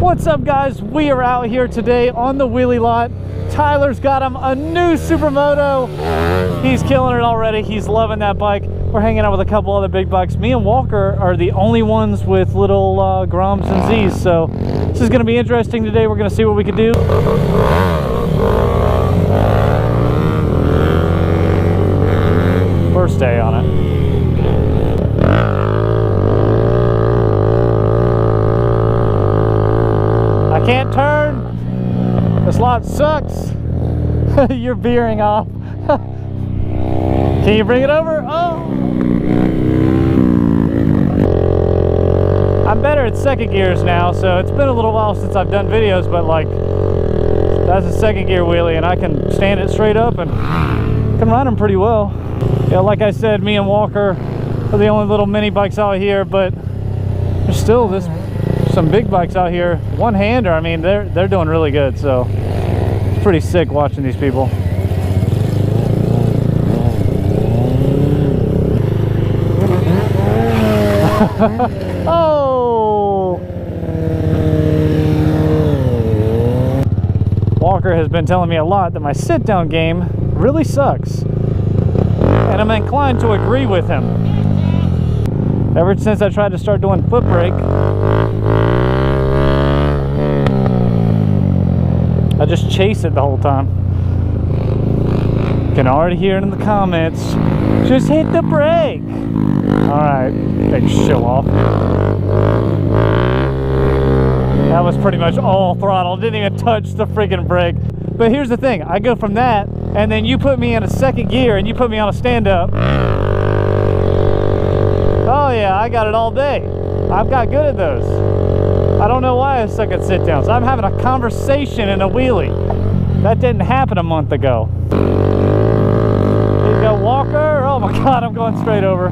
What's up, guys? We are out here today on the wheelie lot. Tyler's got him a new Supermoto. He's killing it already. He's loving that bike. We're hanging out with a couple other big bikes. Me and Walker are the only ones with little Groms and Zs, so this is going to be interesting today. We're going to see what we can do. First day on it. I can't turn. This lot sucks. You're veering off. Can you bring it over? Oh. I'm better at second gears now, so it's been a little while since I've done videos, but like, that's a second gear wheelie and I can stand it straight up and can ride them pretty well. Yeah, like I said, me and Walker are the only little mini bikes out here, but there's still some big bikes out here. One-hander, I mean, they're doing really good, so it's pretty sick watching these people. Oh! Walker has been telling me a lot that my sit-down game really sucks, and I'm inclined to agree with him. Ever since I tried to start doing foot brake, I just chase it the whole time. Can already hear it in the comments. Just hit the brake. Alright, big show off. That was pretty much all throttle. Didn't even touch the freaking brake. But here's the thing. I go from that, and then you put me in a second gear, and you put me on a stand-up. Oh yeah, I got it all day. I've got good at those. I don't know why I suck at sit-downs. I'm having a conversation in a wheelie. That didn't happen a month ago. Here you go, Walker. Oh my God, I'm going straight over.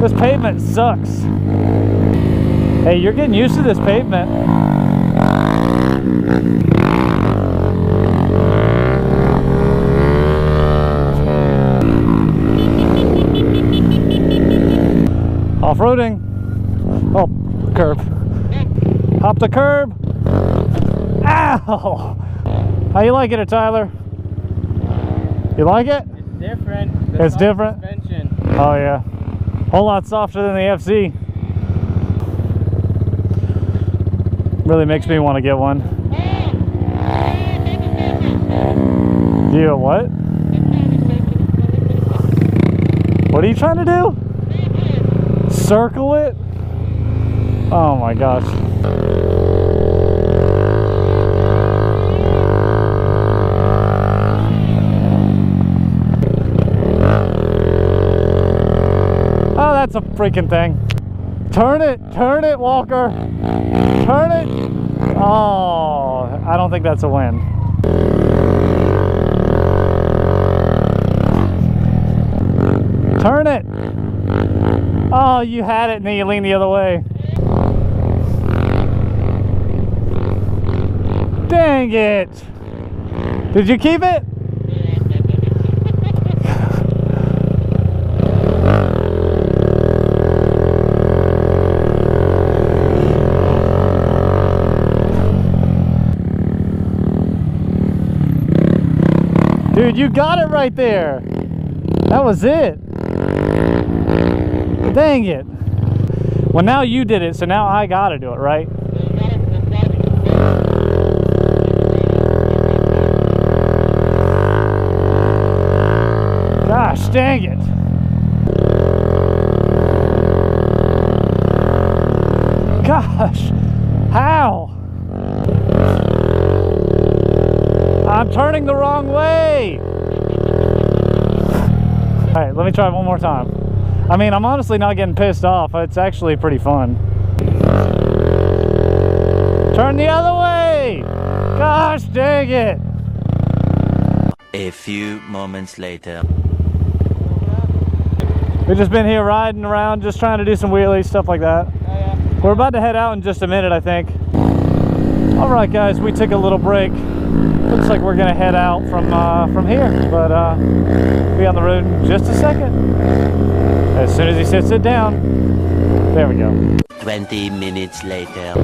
This pavement sucks. Hey, you're getting used to this pavement. Off-roading. Oh, curb. Hop the curb. Ow! How you liking it, Tyler? You like it? It's different. It's different? Suspension. Oh yeah. Whole lot softer than the FC. Really makes me want to get one. You what? What are you trying to do? Circle it? Oh my gosh. Oh, that's a freaking thing. Turn it, Walker. Turn it. Oh, I don't think that's a win. Turn it. Oh, you had it and then you leaned the other way. Dang it. Did you keep it? Dude, you got it right there. That was it. Dang it. Well, now you did it, so now I gotta do it, right? Gosh, dang it. Gosh, how? I'm turning the wrong way. All right, let me try it one more time. I mean, I'm honestly not getting pissed off. It's actually pretty fun. Turn the other way. Gosh, dang it. A few moments later. We've just been here riding around, just trying to do some wheelies, stuff like that. We're about to head out in just a minute, I think. All right, guys, we took a little break. Looks like we're gonna head out from here, but be on the road in just a second. As soon as he sits it down, there we go. 20 minutes later.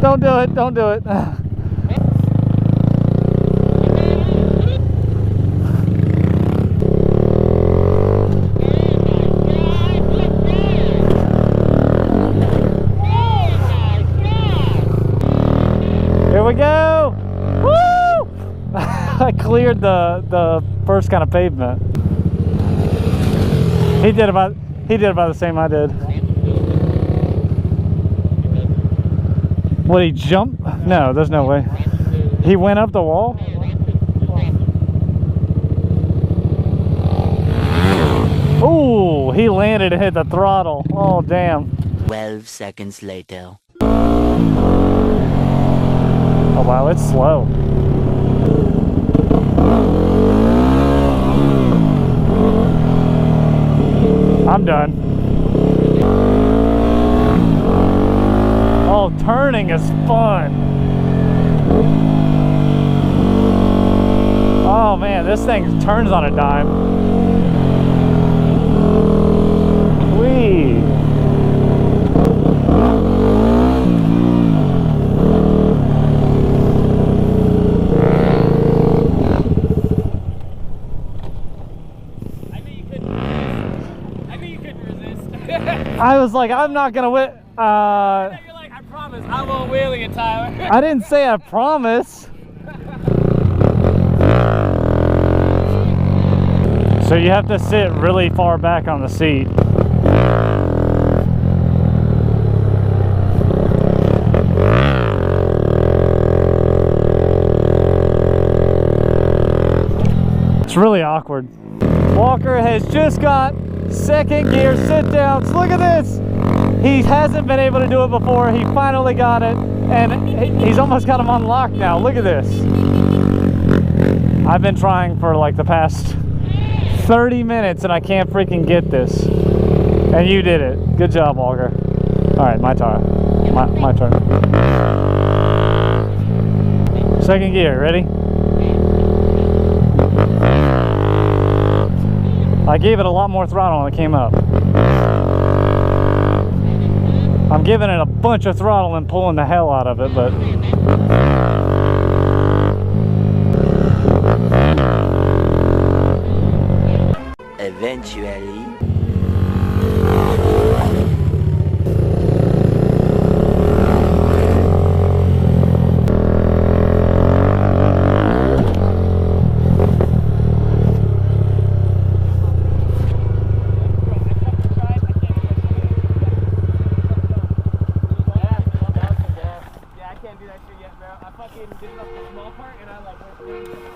Don't do it, don't do it. Here we go! Woo! I cleared the first kind of pavement. He did about the same I did. Would he jump? No, there's no way. He went up the wall? Ooh, he landed and hit the throttle. Oh, damn. 12 seconds later. Oh, wow, it's slow. I'm done. Oh, turning is fun. Oh man, this thing turns on a dime. Whee! I was like, I'm not gonna win. You're like, I promise, I won't wheelie it, Tyler. I didn't say I promise. So you have to sit really far back on the seat. It's really awkward. Walker has just got second gear sit downs. Look at this. He hasn't been able to do it before. He finally got it, and he's almost got them unlocked now. Look at this. I've been trying for like the past 30 minutes and I can't freaking get this. And you did it. Good job, Walker. All right, my turn. My turn. Second gear, ready? I gave it a lot more throttle when it came up. I'm giving it a bunch of throttle and pulling the hell out of it, but Eventually. Yeah, I can't do that shit yet, bro. I fucking did it off the small part and I like went